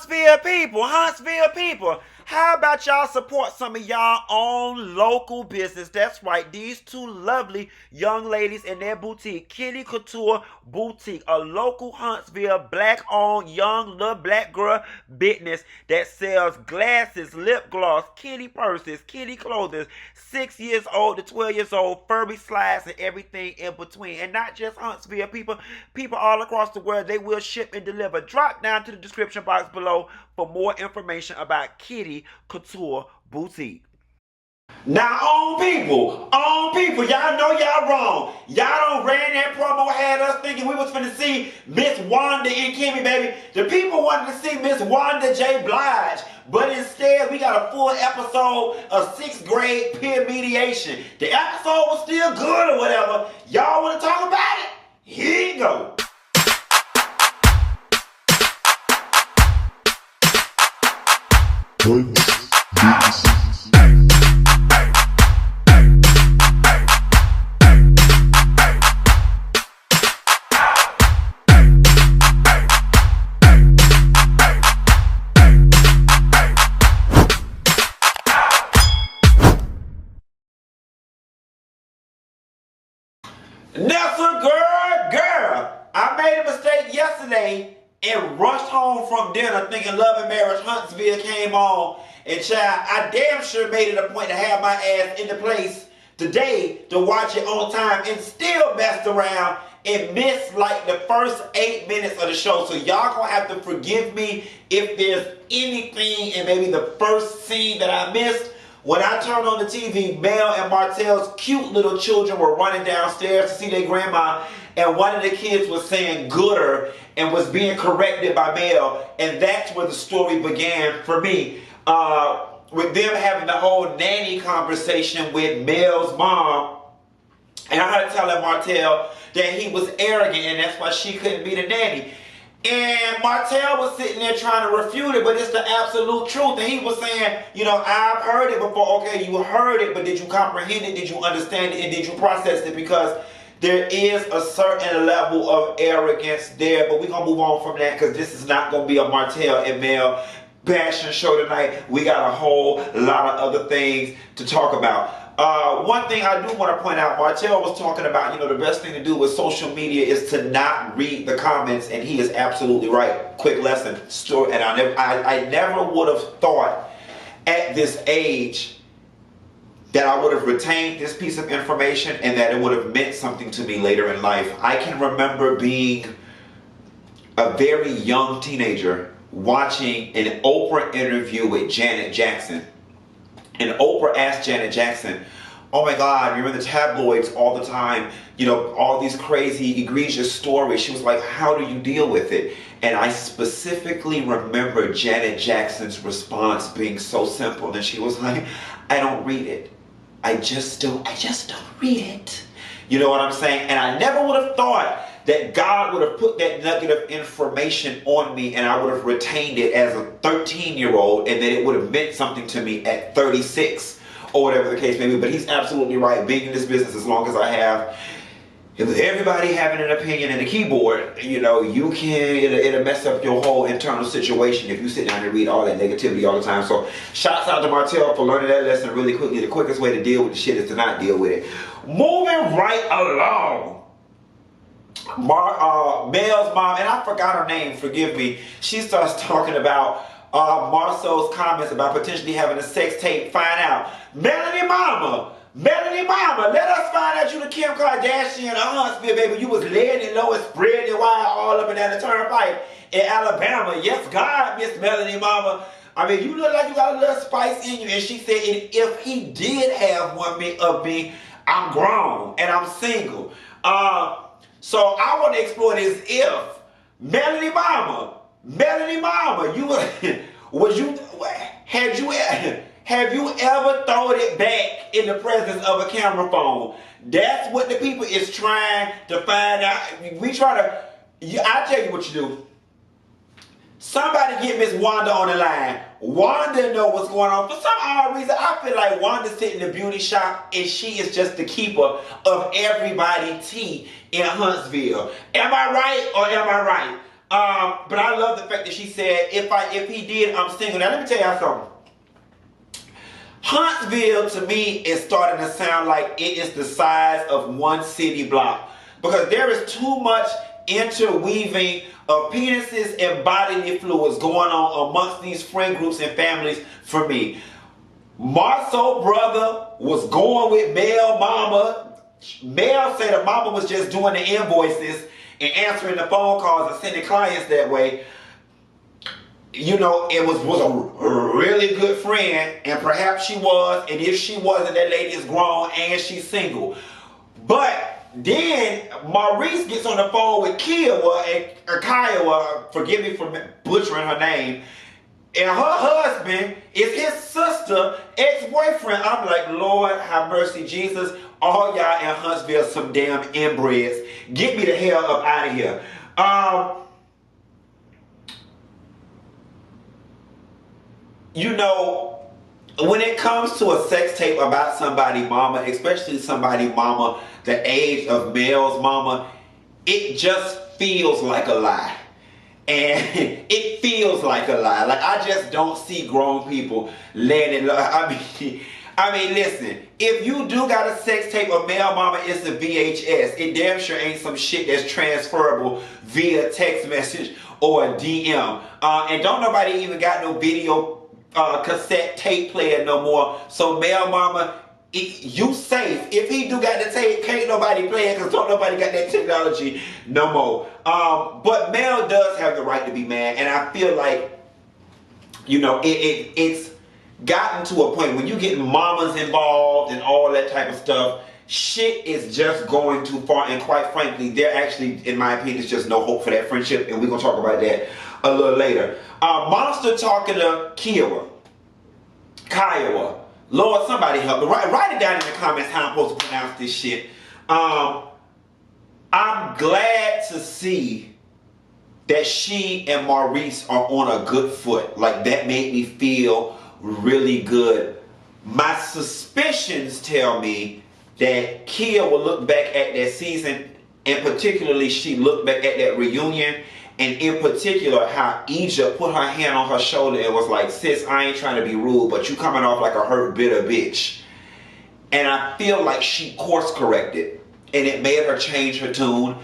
Huntsville people, how about y'all support some of y'all own local business? That's right, these two lovely young ladies in their boutique, Kiddie Kouture Boutique, a local Huntsville black-owned young little black girl business that sells glasses, lip gloss, kitty purses, kitty clothing, 6 years old to 12 years old, Furby slides, and everything in between. And not just Huntsville people all across the world. They will ship and deliver. Drop down to the description box below for more information about Kiddie Kouture Boutique. Now, on people, y'all know y'all wrong. Y'all done ran that promo, had us thinking we was finna see Miss Wanda and Kimmi, baby. The people wanted to see Miss Wanda J. Blige, but instead we got a full episode of 6th grade peer mediation. The episode was still good or whatever. Y'all wanna talk about it? Here you go. Nelson, girl, I made a mistake yesterday and rushed home from dinner thinking Love and Marriage Huntsville came on. And child, I damn sure made it a point to have my ass in the place today to watch it on time and still messed around and missed like the first 8 minutes of the show. So y'all gonna have to forgive me if there's anything in maybe the first scene that I missed. When I turned on the TV, Mel and Martell's cute little children were running downstairs to see their grandma, and one of the kids was saying gooder and was being corrected by Mel, and that's where the story began for me. With them having the whole nanny conversation with Mel's mom, and I had to tell Martell that he was arrogant and that's why she couldn't be the nanny. And Martell was sitting there trying to refute it, but it's the absolute truth. And he was saying, you know, I've heard it before. Okay, you heard it, but did you comprehend it? Did you understand it? And did you process it? Because there is a certain level of arrogance there. But we're going to move on from that because this is not going to be a Martell and Mel passion show tonight. We got a whole lot of other things to talk about. One thing I do want to point out, Martell was talking about, you know, the best thing to do with social media is to not read the comments, and he is absolutely right. Quick lesson, story, and I never would have thought at this age that I would have retained this piece of information and that it would have meant something to me later in life. I can remember being a very young teenager watching an Oprah interview with Janet Jackson. And Oprah asked Janet Jackson, oh my God, you're in the tabloids all the time, you know, all these crazy, egregious stories. She was like, how do you deal with it? And I specifically remember Janet Jackson's response being so simple. And she was like, I don't read it. I just don't read it. You know what I'm saying? And I never would have thought that God would have put that nugget of information on me and I would have retained it as a 13-year-old and that it would have meant something to me at 36 or whatever the case may be. But he's absolutely right. Being in this business as long as I have, with everybody having an opinion and a keyboard, you know, you can, it'll mess up your whole internal situation if you sit down and read all that negativity all the time. So shouts out to Martell for learning that lesson really quickly. The quickest way to deal with the shit is to not deal with it. Moving right along. Mel's mom, and I forgot her name, forgive me, she starts talking about Marsau's comments about potentially having a sex tape. Find out. Melanie mama, let us find out you the Kim Kardashian of Huntsville, baby. You was laying it low and spread it wide all up and down the turnpike in Alabama. Yes, God, Miss Melanie mama. I mean, you look like you got a little spice in you. And she said, if he did have one of me, I'm grown and I'm single. So I want to explore this if Melanie Mama, have you ever thrown it back in the presence of a camera phone? That's what the people is trying to find out. I tell you what you do. Somebody get Miss Wanda on the line. Wanda know what's going on. For some odd reason, I feel like Wanda's sitting in the beauty shop and she is just the keeper of everybody's tea in Huntsville. Am I right or am I right? But I love the fact that she said, if he did, I'm single. Now let me tell y'all something. Huntsville to me is starting to sound like it is the size of one city block, because there is too much interweaving of penises and bodily fluids going on amongst these friend groups and families for me. Marsau brother was going with Mel mama. Mel said the mama was just doing the invoices and answering the phone calls and sending clients that way. You know, it was a really good friend, and perhaps she was, and if she wasn't, that lady is grown and she's single. But then Maurice gets on the phone with Kiuwha, forgive me for butchering her name, and her husband is his sister, ex-boyfriend. I'm like, Lord have mercy, Jesus. All y'all in Huntsville some damn inbreds. Get me the hell up out of here. You know, when it comes to a sex tape about somebody's mama, especially somebody's mama the age of Mel's mama, it just feels like a lie. And it feels like a lie. Like, I just don't see grown people letting it. I mean, listen, if you do got a sex tape of Mel mama, it's a VHS. It damn sure ain't some shit that's transferable via text message or a DM. And don't nobody even got no video cassette tape player no more. So Mel mama, you safe. If he do got the tape, can't nobody play it, because don't nobody got that technology no more. But Mel does have the right to be mad, and I feel like, you know, it's gotten to a point when you get mamas involved and all that type of stuff, shit is just going too far. And quite frankly, there actually, in my opinion, is just no hope for that friendship, and we're gonna talk about that a little later. Monster talking to Kiuwha. Lord, somebody help me. Write it down in the comments how I'm supposed to pronounce this shit. I'm glad to see that she and Maurice are on a good foot. Like, that made me feel really good. My suspicions tell me that Kia will look back at that season, and particularly she looked back at that reunion, and in particular how Egypt put her hand on her shoulder and was like, sis, I ain't trying to be rude, but you coming off like a hurt, bitter bitch. And I feel like she course corrected, and it made her change her tune.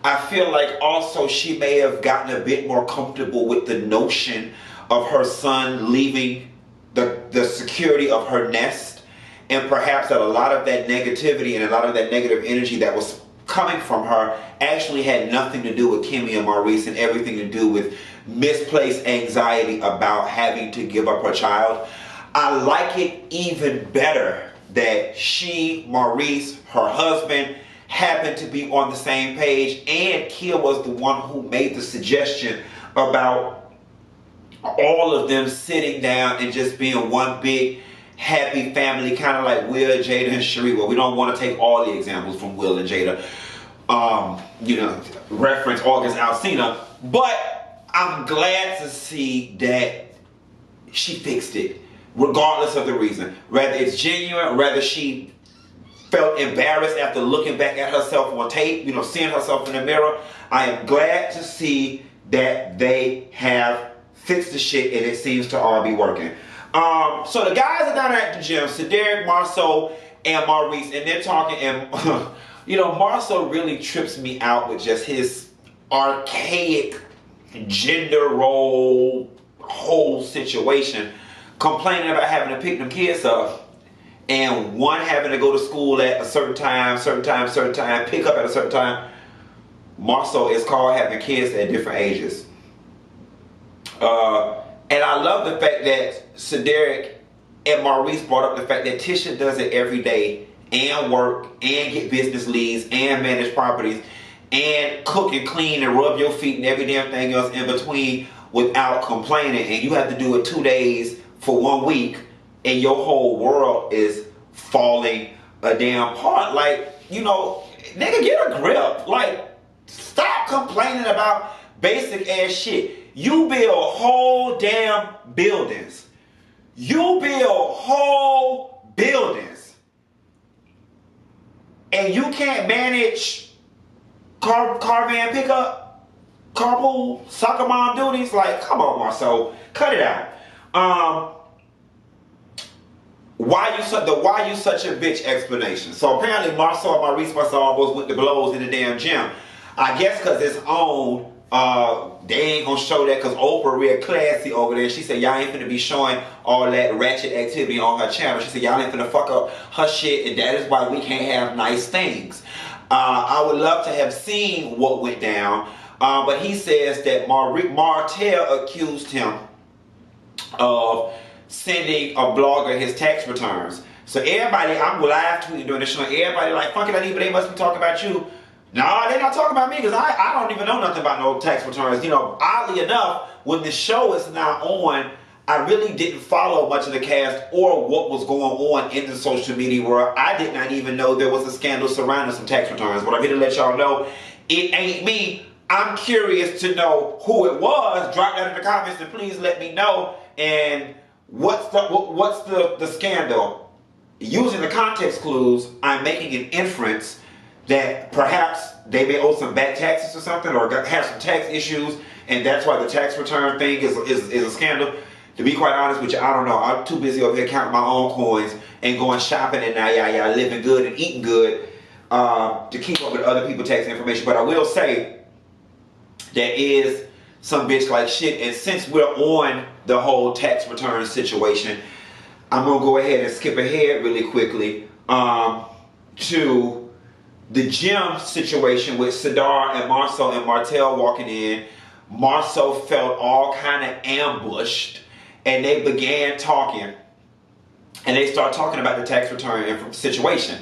I feel like also she may have gotten a bit more comfortable with the notion of her son leaving the security of her nest, and perhaps that a lot of that negativity and a lot of that negative energy that was coming from her actually had nothing to do with Kimmi and Maurice, and everything to do with misplaced anxiety about having to give up her child. I like it even better that she, Maurice, her husband, happened to be on the same page, and Kia was the one who made the suggestion about all of them sitting down and just being one big happy family, kind of like Will, Jada, and Sheree. Well, we don't want to take all the examples from Will and Jada, you know, reference August Alsina, but I'm glad to see that she fixed it, regardless of the reason. Whether it's genuine, whether she felt embarrassed after looking back at herself on tape, you know, seeing herself in the mirror, I am glad to see that they have fixed the shit, and it seems to all be working. So the guys are down at the gym, Cedric, Marsau, and Maurice, and they're talking, and you know, Marsau really trips me out with just his archaic gender role whole situation, complaining about having to pick them kids up, and one having to go to school at a certain time, pick up at a certain time. Marsau is called having kids at different ages. And I love the fact that Cedric and Maurice brought up the fact that Tisha does it every day, and work, and get business leads, and manage properties, and cook and clean and rub your feet and every damn thing else in between without complaining. And you have to do it 2 days for 1 week, and your whole world is falling a damn part. Like, you know, nigga, get a grip. Like, stop complaining about basic ass shit. You build whole damn buildings. You build whole buildings. And you can't manage car van pickup? carpool soccer mom duties? Like, come on, Marsau, cut it out. Why you such a bitch explanation. So apparently Marsau and Maurice must almost went to blows in the damn gym. I guess because it's on, they ain't gonna show that because Oprah real classy over there. She said y'all ain't finna be showing all that ratchet activity on her channel. She said y'all ain't finna fuck up her shit, and that is why we can't have nice things. I would love to have seen what went down, but he says that Martell accused him of sending a blogger his tax returns. So everybody, I'm live tweeting during the show, everybody like, fuck it, I need, but they must be talking about you. No, they're not talking about me because I don't even know nothing about no tax returns. You know, oddly enough, when the show is now on, I really didn't follow much of the cast or what was going on in the social media world. I did not even know there was a scandal surrounding some tax returns. But I'm here to let y'all know, it ain't me. I'm curious to know who it was. Drop that in the comments and please let me know. And what's the scandal? Using the context clues, I'm making an inference that perhaps they may owe some back taxes or something, or have some tax issues, and that's why the tax return thing is a scandal. To be quite honest with you, I don't know. I'm too busy over here counting my own coins and going shopping and now y'all living good and eating good to keep up with other people's tax information. But I will say there is some bitch like shit, and since we're on the whole tax return situation, I'm gonna go ahead and skip ahead really quickly to the gym situation with Sidar and Marsau and Martell walking in. Marsau felt all kind of ambushed, and they began talking, and they start talking about the tax return situation.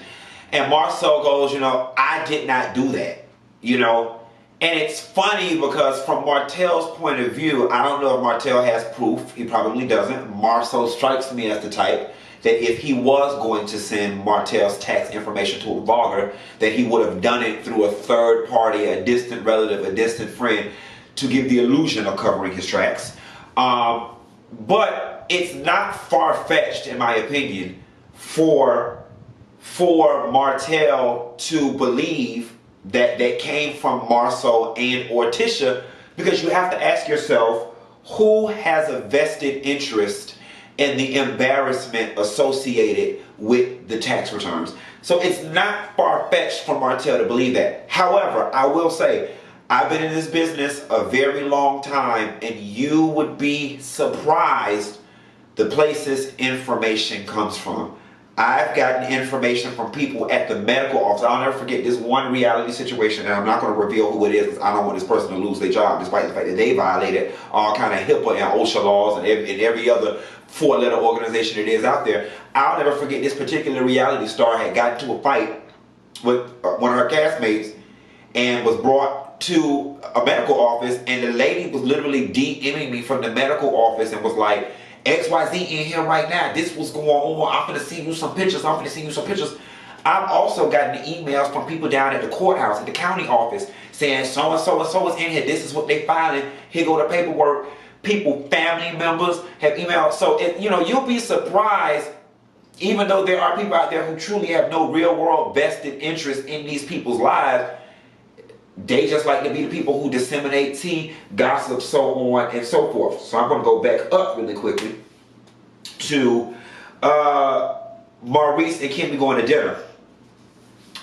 And Marsau goes, you know, I did not do that, you know. And it's funny because from Martell's point of view, I don't know if Martell has proof. He probably doesn't. Marsau strikes me as the type that if he was going to send Martell's tax information to a blogger, that he would have done it through a third party, a distant relative, a distant friend, to give the illusion of covering his tracks. But it's not far-fetched, in my opinion, for Martell to believe that came from Marsau and or Tisha, because you have to ask yourself, who has a vested interest in the embarrassment associated with the tax returns? So it's not far-fetched for Martell to believe that. However, I will say, I've been in this business a very long time, and you would be surprised the places information comes from. I've gotten information from people at the medical office. I'll never forget this one reality situation, and I'm not going to reveal who it is because I don't want this person to lose their job, despite the fact that they violated all kind of HIPAA and OSHA laws and every other four-letter organization it is out there. I'll never forget this particular reality star had gotten into a fight with one of her castmates and was brought to a medical office, and the lady was literally DMing me from the medical office and was like, XYZ in here right now. This was going on. I'm going to send you some pictures. I'm going to send you some pictures. I've also gotten emails from people down at the courthouse, at the county office, saying so-and-so and so is in here. This is what they filing. Here go the paperwork. People, family members have emailed. So, you know, you'll be surprised, even though there are people out there who truly have no real world vested interest in these people's lives, they just like to be the people who disseminate tea, gossip, so on and so forth. So I'm going to go back up really quickly to Maurice and Kimmi going to dinner.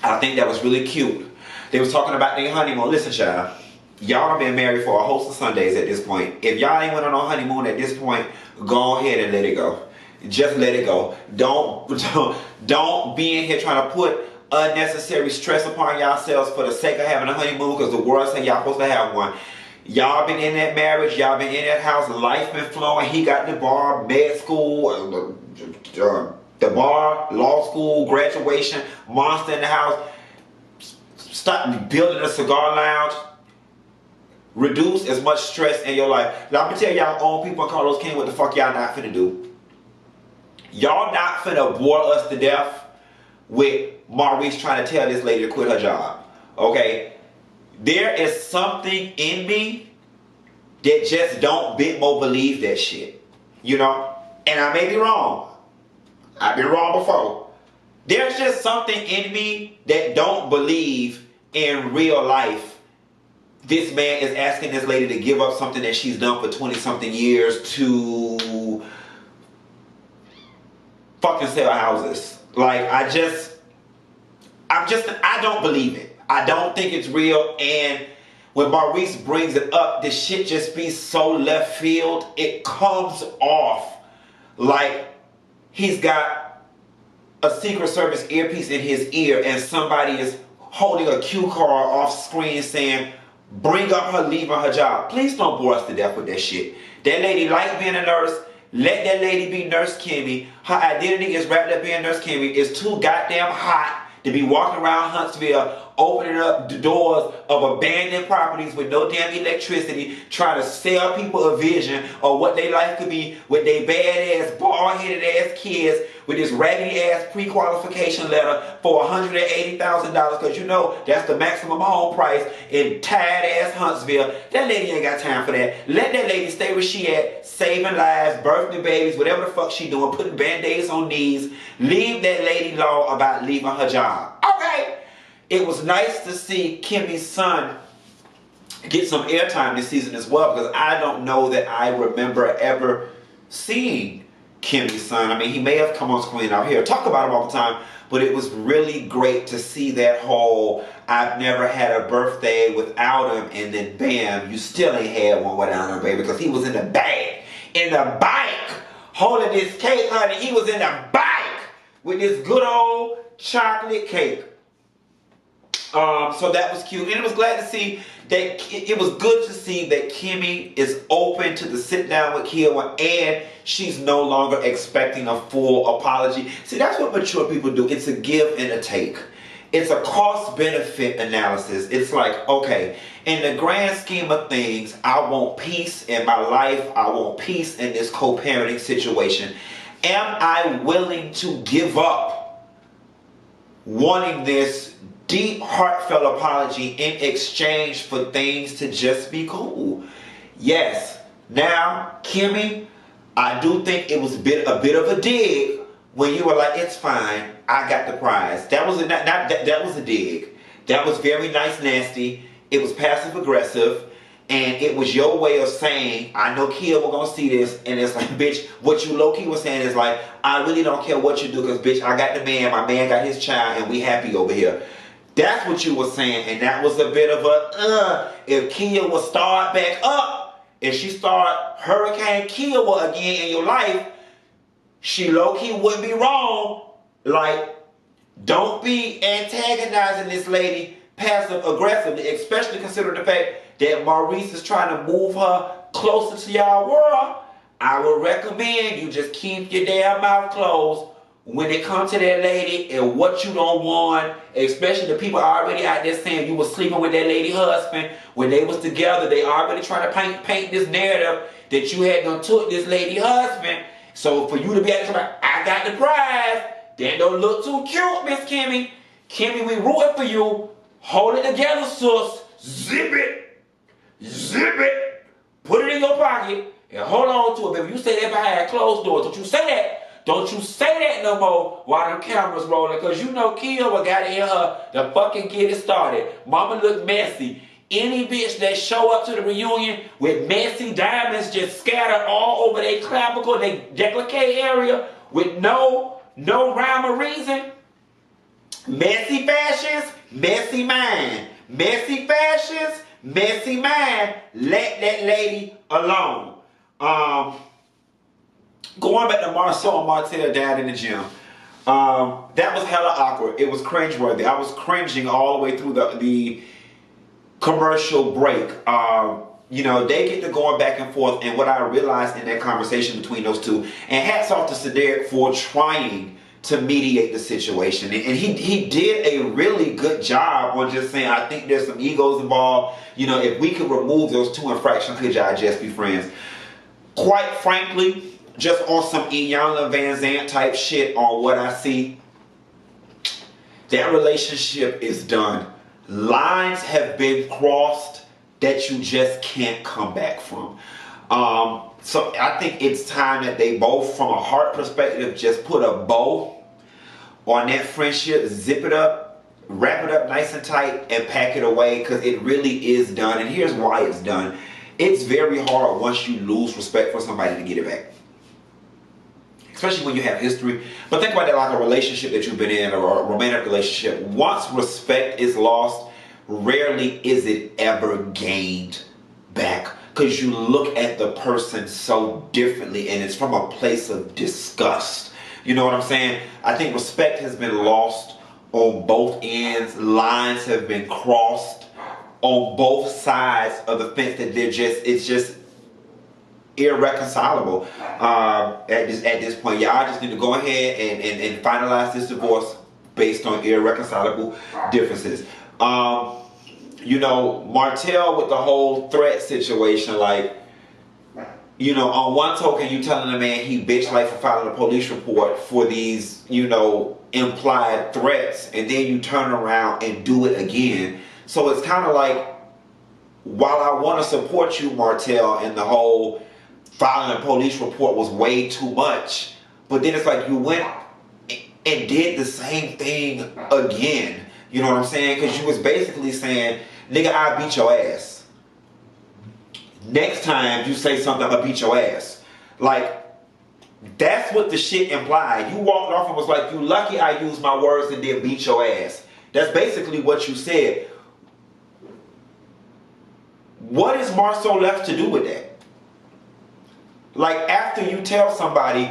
I think that was really cute. They was talking about their honeymoon. Listen, child, y'all have been married for a host of Sundays at this point. If y'all ain't went on a honeymoon at this point, go ahead and let it go. Just let it go. Don't be in here trying to put unnecessary stress upon yourselves for the sake of having a honeymoon because the world say y'all supposed to have one. Y'all been in that marriage, y'all been in that house, life been flowing. He got the bar, med school, the bar, law school, graduation, monster in the house. Stop building a cigar lounge. Reduce as much stress in your life. Now I'm gonna tell y'all own people in Carlos King what the fuck y'all not finna do. Y'all not finna bore us to death with Maurice trying to tell this lady to quit her job. Okay? There is something in me that just don't bit more believe that shit. You know? And I may be wrong. I've been wrong before. There's just something in me that don't believe in real life this man is asking this lady to give up something that she's done for 20-something years to fucking sell houses. Like, I don't believe it. I don't think it's real. And when Maurice brings it up, this shit just be so left field. It comes off like he's got a Secret Service earpiece in his ear and somebody is holding a cue card off screen saying, bring up her leaving her job. Please don't bore us to death with that shit. That lady likes being a nurse. Let that lady be Nurse Kimmi. Her identity is wrapped up being Nurse Kimmi. It's too goddamn hot to be walking around Huntsville opening up the doors of abandoned properties with no damn electricity, trying to sell people a vision of what their life could be with their bad-ass, bald-headed ass kids with this raggedy-ass pre-qualification letter for $180,000, because you know that's the maximum home price in tired-ass Huntsville. That lady ain't got time for that. Let that lady stay where she at, saving lives, birthing babies, whatever the fuck she doing, putting band-aids on knees. Leave that lady alone about leaving her job. Okay? It was nice to see Kimmy's son get some airtime this season as well, because I don't know that I remember ever seeing Kimmy's son. I mean, he may have come on screen out here, talk about him all the time, but it was really great to see that whole, I've never had a birthday without him, and then bam, you still ain't had one without him, baby, because he was in the bag, in the bike, holding this cake, honey. He was in the bike with this good old chocolate cake. So that was cute, and it was glad to see that it was good to see that Kimmi is open to the sit down with Kiuwha, and she's no longer expecting a full apology. See, that's what mature people do. It's a give and a take. It's a cost-benefit analysis. It's like, okay, in the grand scheme of things, I want peace in my life. I want peace in this co-parenting situation. Am I willing to give up wanting this deep, heartfelt apology in exchange for things to just be cool? Yes. Now, Kimmi, I do think it was a bit of a dig when you were like, it's fine, I got the prize. That was that was a dig. That was very nice, nasty. It was passive aggressive, and it was your way of saying, I know Kiuwha gonna see this, and it's like, bitch, what you low-key was saying is like, I really don't care what you do, because bitch, I got the man, my man got his child, and we happy over here. That's what you were saying, and that was a bit of a, if Kiuwha start back up, if she start Hurricane Kiuwha again in your life, she low-key wouldn't be wrong. Like, don't be antagonizing this lady passive-aggressively, especially considering the fact that Maurice is trying to move her closer to y'all world. I would recommend you just keep your damn mouth closed when it comes to that lady and what you don't want, especially the people already out there saying you were sleeping with that lady husband when they was together. They already trying to paint this narrative that you had done took this lady husband. So for you to be able to say, I got the prize, that don't look too cute, Miss Kimmi. Kimmi, we rooting for you. Hold it together, sis. Zip it. Zip it. Put it in your pocket and hold on to it, baby. You say that behind closed doors. Don't you say that. Don't you say that no more while the camera's rolling, because you know Kiuwha got in her to fucking get it started. Mama look messy. Any bitch that show up to the reunion with messy diamonds just scattered all over their clavicle, their décolleté area with no rhyme or reason. Messy fashions, messy mind. Messy fashions, messy mind. Let that lady alone. Going back to Marsau and Martell down in the gym. That was hella awkward. It was cringeworthy. I was cringing all the way through the commercial break. You know, they get to going back and forth, and what I realized in that conversation between those two, and hats off to Cedric for trying to mediate the situation, and he did a really good job on just saying, I think there's some egos involved. You know, if we could remove those two infractions, could y'all just be friends? Quite frankly, just on some Iyanla Vanzant type shit on what I see, that relationship is done. Lines have been crossed that you just can't come back from. So I think it's time that they both, from a heart perspective, just put a bow on that friendship, zip it up, wrap it up nice and tight and pack it away, because it really is done. And here's why it's done. It's very hard once you lose respect for somebody to get it back, especially when you have history. But think about that like a relationship that you've been in, or a romantic relationship. Once respect is lost, rarely is it ever gained back, because you look at the person so differently, and it's from a place of disgust. You know what I'm saying? I think respect has been lost on both ends. Lines have been crossed on both sides of the fence, that it's just irreconcilable at this point. Y'all just need to go ahead and finalize this divorce based on irreconcilable differences. You know, Martell with the whole threat situation, like, you know, on one token, you telling the man he bitch like for filing a police report for these, you know, implied threats, and then you turn around and do it again. So it's kind of like, while I want to support you, Martell, and the whole filing a police report was way too much, but then it's like you went and did the same thing again. You know what I'm saying? Because you was basically saying, nigga, I beat your ass. Next time you say something, I'll beat your ass. Like, that's what the shit implied. You walked off and was like, you lucky I used my words and didn't beat your ass. That's basically what you said. What is Marsau left to do with that? Like, after you tell somebody,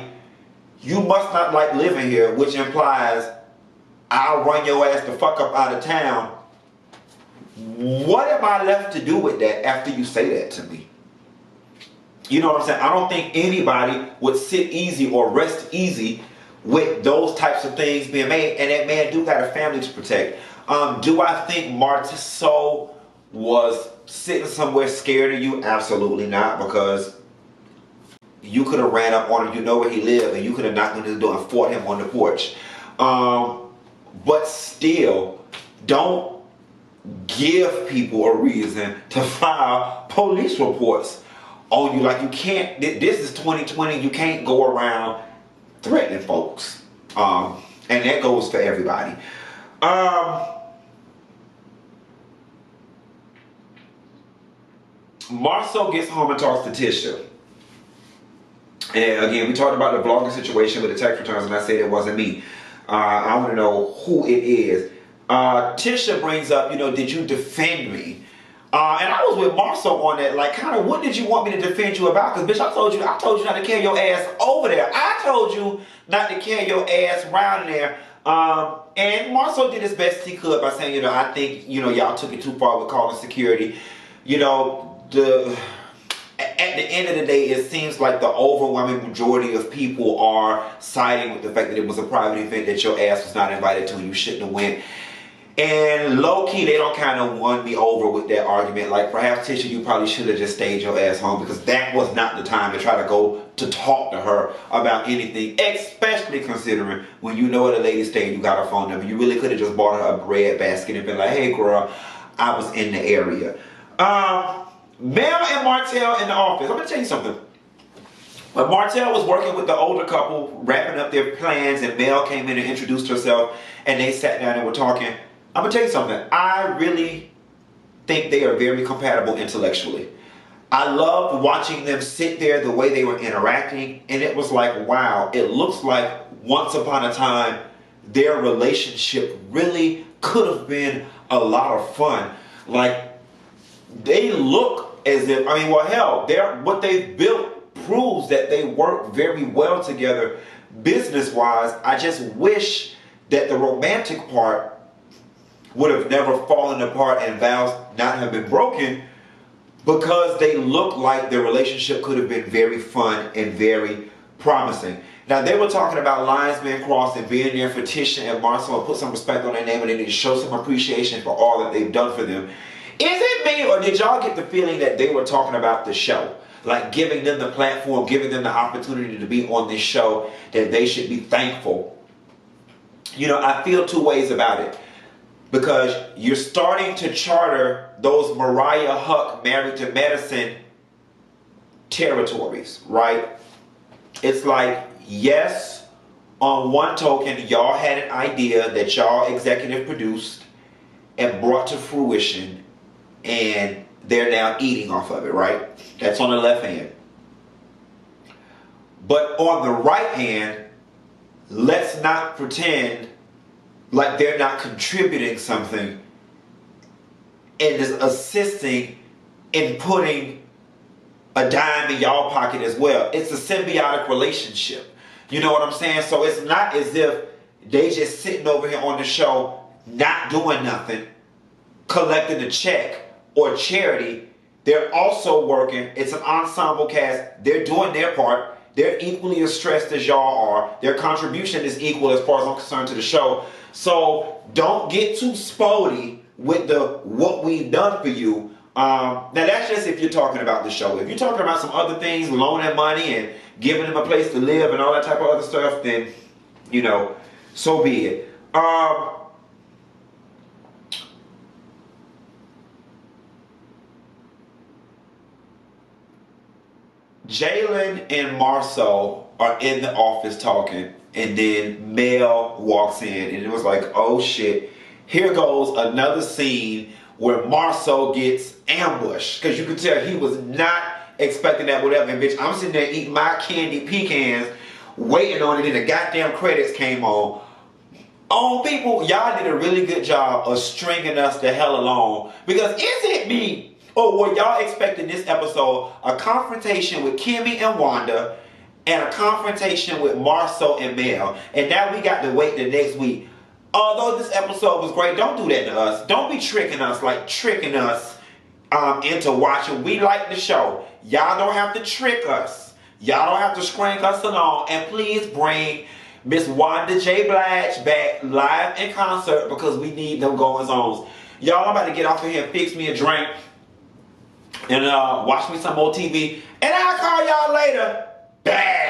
you must not like living here, which implies I'll run your ass the fuck up out of town. What am I left to do with that after you say that to me? You know what I'm saying? I don't think anybody would sit easy or rest easy with those types of things being made. And that man do got a family to protect. Do I think Marsau was sitting somewhere scared of you? Absolutely not, because you could have ran up on him. You know where he lived, and you could have knocked on his door and fought him on the porch. But still, don't give people a reason to file police reports on you. Like, you can't, this is 2020, you can't go around threatening folks. And that goes for everybody. Marsau gets home and talks to Tisha. And again, we talked about the vlogging situation with the tax returns, and I said it wasn't me. I want to know who it is. Tisha brings up, you know, did you defend me? And I was with Marsau on that, like, kind of, what did you want me to defend you about? Because, bitch, I told you not to carry your ass over there. I told you not to carry your ass around there. And Marsau did his best he could by saying, you know, I think, you know, y'all took it too far with calling security. You know, at the end of the day, it seems like the overwhelming majority of people are siding with the fact that it was a private event that your ass was not invited to and you shouldn't have went. And low-key, they don't kind of won me over with that argument. Like, perhaps, Tisha, you probably should have just stayed your ass home, because that was not the time to try to go to talk to her about anything, especially considering when you know where the lady stayed, you got her phone number. You really could have just bought her a bread basket and been like, hey, girl, I was in the area. Mel and Martell in the office. I'm going to tell you something. When Martell was working with the older couple, wrapping up their plans, and Mel came in and introduced herself, and they sat down and were talking, I'm going to tell you something. I really think they are very compatible intellectually. I loved watching them sit there, the way they were interacting, and it was like, wow, it looks like once upon a time, their relationship really could have been a lot of fun. Like, they look as if, I mean, well, hell, what they've built proves that they work very well together business-wise. I just wish that the romantic part would have never fallen apart and vows not have been broken, because they look like their relationship could have been very fun and very promising. Now, they were talking about lines being crossed and being there for Tisha and Marsau and put some respect on their name, and they need to show some appreciation for all that they've done for them. Is it me, or did y'all get the feeling that they were talking about the show? Like, giving them the platform, giving them the opportunity to be on this show, that they should be thankful. You know, I feel two ways about it. Because you're starting to charter those Mariah Huck Married to Medicine territories, right? It's like yes on one token, y'all had an idea that y'all executive produced and brought to fruition, and they're now eating off of it, right? That's on the left hand. But on the right hand, let's not pretend like they're not contributing something and is assisting in putting a dime in y'all pocket as well. It's a symbiotic relationship. You know what I'm saying? So it's not as if they just sitting over here on the show, not doing nothing, collecting a check or charity. They're also working. It's an ensemble cast. They're doing their part. They're equally as stressed as y'all are. Their contribution is equal as far as I'm concerned to the show. So don't get too spotty with the what we've done for you. Now that's just if you're talking about the show. If you're talking about some other things, loaning money and giving them a place to live and all that type of other stuff, then, you know, so be it. Jalen and Marsau are in the office talking, and then Mel walks in, and it was like, oh shit, here goes another scene where Marsau gets ambushed, because you can tell he was not expecting that, whatever. And bitch, I'm sitting there eating my candy pecans, waiting on it, and the goddamn credits came on. Oh, people, y'all did a really good job of stringing us the hell along, because is it me? Or were y'all expecting this episode a confrontation with Kimmi and Wanda and a confrontation with Marsau and Mel? And now we got to wait the next week. Although this episode was great, don't do that to us. Don't be tricking us into watching. We like the show. Y'all don't have to trick us. Y'all don't have to string us along. And please bring Miss Wanda J. Blige back live in concert, because we need them goings-ons. Y'all, I'm about to get off of here and fix me a drink and watch me some more TV, and I'll call y'all later. Bad.